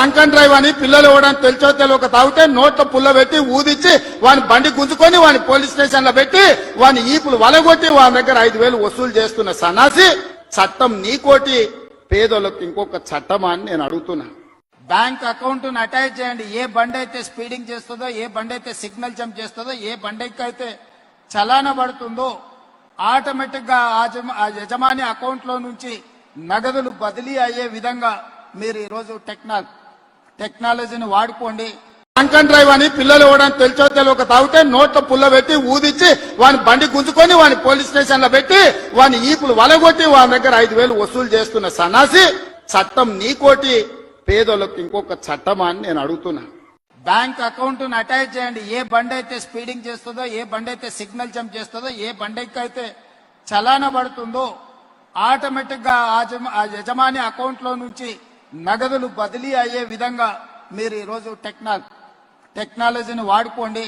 Drunk drive అని పిల్లలు ఇవ్వడానికి తెలిసో తెలియక తాగితే నోట్లో పుల్ల పెట్టి ఊదిచ్చి వాని బండి గుంజుకొని వాని పోలీస్ స్టేషన్ లో పెట్టి వాని ఈపులు వలగొట్టి వాని దగ్గర 5,000 వసూలు చేస్తున్న సన్నాసి చట్టం నీకోటి పేదోళ్ళకి ఇంకొక చట్టమా అని నేను అడుగుతున్నా. బ్యాంక్ అకౌంట్ ను అటాచ్ చేయండి. ఏ బండి అయితే స్పీడింగ్ చేస్తుందో, ఏ బండి అయితే సిగ్నల్ జంప్ చేస్తుందో, ఏ బండికి అయితే చలానా పడుతుందో ఆటోమేటిక్ గా ఆ యజమాని అకౌంట్ లో నుంచి నగదులు బదిలీ అయ్యే విధంగా మీరు ఈ రోజు టెక్నాలజీని వాడుకోండి. డ్రంక్ డ్రైవ్ అని పిల్లలు ఇవ్వడానికి తెలిసో తెలియక తాగితే నోట్లో పుల్ల పెట్టి ఊదిచ్చి వాని బండి గుంజుకొని వాని పోలీస్ స్టేషన్ లో పెట్టి వాని ఈపులు వలగొట్టి వాని దగ్గర 5,000 వసూలు చేస్తున్న సన్నాసి చట్టం నీకోటి పేదోళ్ళకి ఇంకొక చట్టమా అని నేను అడుగుతున్నా. బ్యాంక్ అకౌంట్ ను అటాచ్ చేయండి. ఏ బండి అయితే స్పీడింగ్ చేస్తుందో, ఏ బండి అయితే సిగ్నల్ జంప్ చేస్తుందో, ఏ బండికి అయితే చలానా పడుతుందో ఆటోమేటిక్ గా ఆ యజమాని అకౌంట్ లో నుంచి నగదులు బదిలీ అయ్యే విధంగా మీరు ఈ రోజు టెక్నాలజీని వాడుకోండి.